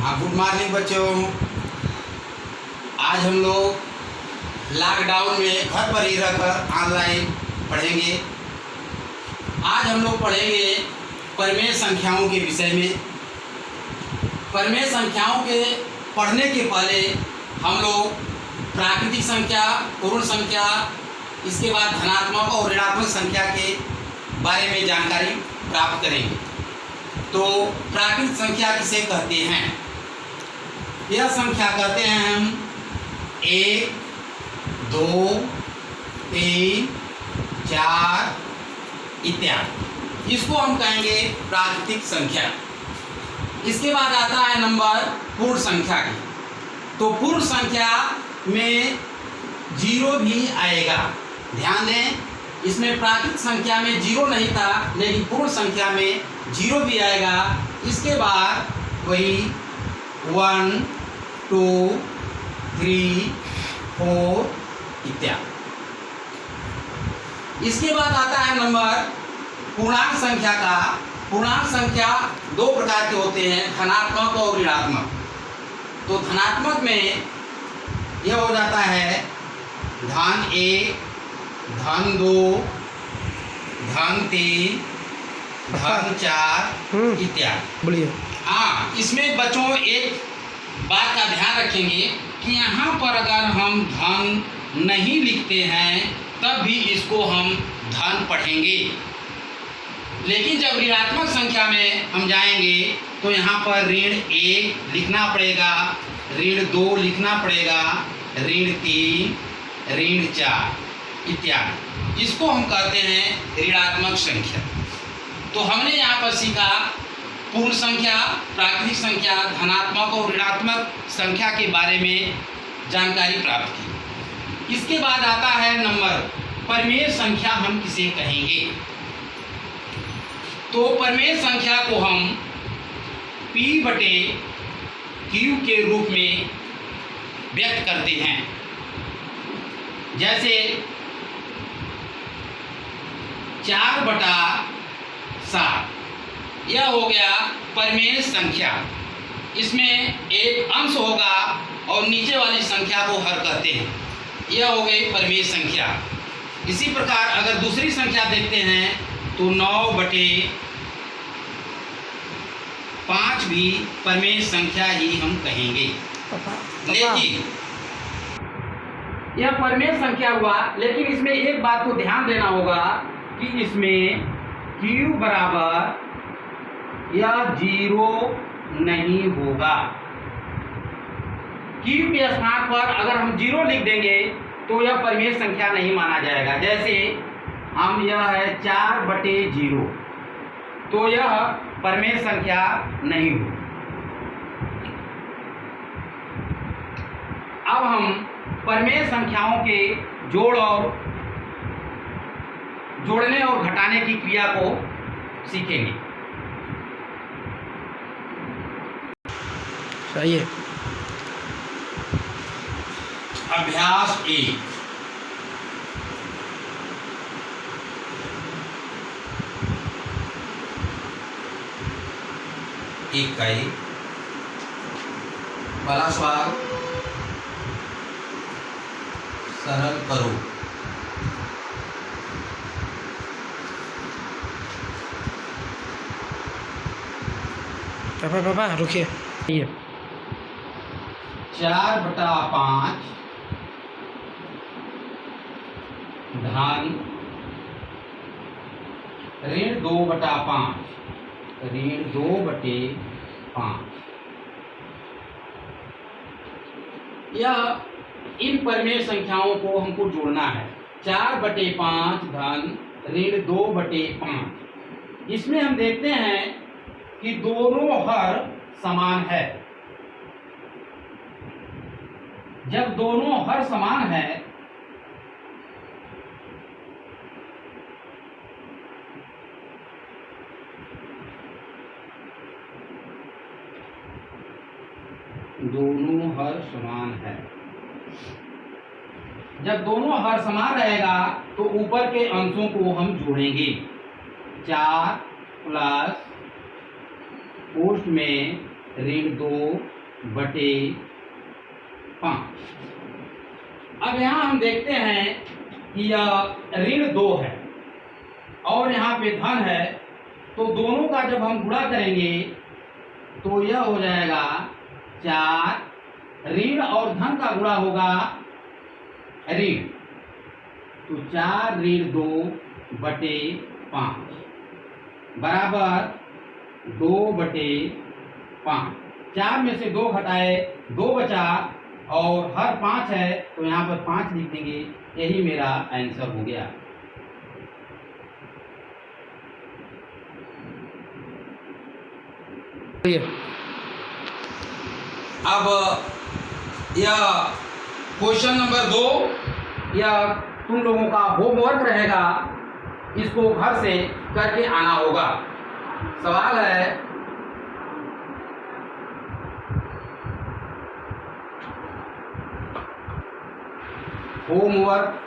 हाँ, good morning बच्चों। आज हम लोग लॉकडाउन में घर पर ही रहकर ऑनलाइन पढ़ेंगे। आज हम लोग पढ़ेंगे परिमेय संख्याओं के विषय में। परिमेय संख्याओं के पढ़ने के पहले हम लोग प्राकृतिक संख्या, पूर्ण संख्या, इसके बाद धनात्मक और ऋणात्मक संख्या के बारे में जानकारी प्राप्त करेंगे। तो प्राकृतिक संख्या किसे कहते हैं? यह संख्या कहते हैं हम 1, 2, 3, 4 इत्यादि। इसको हम कहेंगे प्राकृतिक संख्या। इसके बाद आता है नंबर पूर्ण संख्या की। तो पूर्ण संख्या में 0 भी आएगा। ध्यान दें, इसमें प्राकृतिक संख्या में 0 नहीं था, लेकिन पूर्ण संख्या में 0 भी आएगा। इसके बाद वही 1, 2, 3, 4 इत्यादि। इसके बाद आता है नंबर पूर्णांक संख्या का। पूर्णांक संख्या 2 प्रकार के होते हैं, धनात्मक और ऋणात्मक। तो धनात्मक में यह हो जाता है धन 1, धन 2, धन 3, धन 4 इत्यादि। बोलिए। हाँ, इसमें बच्चों एक बात का ध्यान रखेंगे कि यहाँ पर अगर हम धन नहीं लिखते हैं तब भी इसको हम धन पढ़ेंगे, लेकिन जब ऋणात्मक संख्या में हम जाएंगे तो यहाँ पर ऋण 1 लिखना पड़ेगा, ऋण 2 लिखना पड़ेगा, ऋण 3, ऋण 4 इत्यादि। इसको हम कहते हैं ऋणात्मक संख्या। तो हमने यहाँ पर सीखा पूर्ण संख्या, प्राकृतिक संख्या, धनात्मक और ऋणात्मक संख्या के बारे में जानकारी प्राप्त की। इसके बाद आता है नंबर परिमेय संख्या हम किसे कहेंगे? तो परिमेय संख्या को हम P/Q के रूप में व्यक्त करते हैं। जैसे 4/7 यह हो गया परिमेय संख्या। इसमें एक अंश होगा और नीचे वाली संख्या को हर कहते हैं। यह हो गई परिमेय संख्या। इसी प्रकार अगर दूसरी संख्या देखते हैं तो 9/5 भी परिमेय संख्या ही हम कहेंगे। लेकिन यह परिमेय संख्या हुआ, लेकिन इसमें एक बात को ध्यान देना होगा कि इसमें Q बराबर या 0 नहीं होगा। Q के स्थान पर अगर हम 0 लिख देंगे तो यह परिमेय संख्या नहीं माना जाएगा। जैसे हम यह है 4/0, तो यह परिमेय संख्या नहीं होगी। अब हम परिमेय संख्याओं के जोड़ने और घटाने की क्रिया को सीखेंगे। सही है। अभ्यास 1। एक का एक पहला सवाल सरल करो। पापा रुकिए। 4/5 धन ऋण 2/5, ऋण 2/5। यह इन परिमेय संख्याओं को हमको जोड़ना है। 4/5 धन ऋण 2/5। इसमें हम देखते हैं कि दोनों हर समान है। जब दोनों हर समान है जब दोनों हर समान रहेगा तो ऊपर के अंशों को हम जोड़ेंगे। 4 प्लस पोस्ट में 2/5। अब यहाँ हम देखते हैं कि यह ऋण 2 है और यहाँ पे धन है, तो दोनों का जब हम गुणा करेंगे तो यह हो जाएगा 4। ऋण और धन का गुणा होगा ऋण, तो 4-2/5 बराबर 2/5। 4 में से 2 घटाए 2 बचा और हर 5 है तो यहाँ पर 5 लिख देंगे। यही मेरा आंसर हो गया। अब यह क्वेश्चन नंबर 2, यह तुम लोगों का होमवर्क रहेगा, इसको घर से करके आना होगा। सवाल है, होमवर्क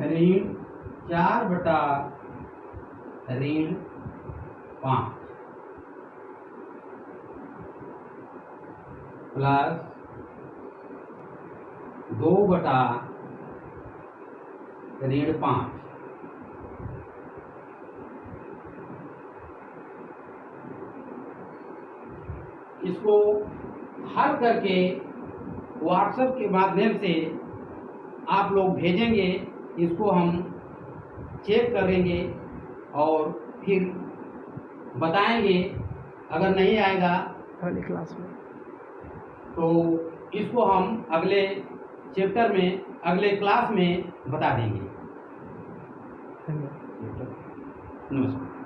ऋण 4/5 प्लस 2/5। इसको हल करके व्हाट्सएप के माध्यम से आप लोग भेजेंगे, इसको हम चेक करेंगे और फिर बताएंगे। अगर नहीं आएगा अगली क्लास में तो इसको हम अगले चैप्टर में, अगले क्लास में बता देंगे। धन्यवाद। नमस्कार।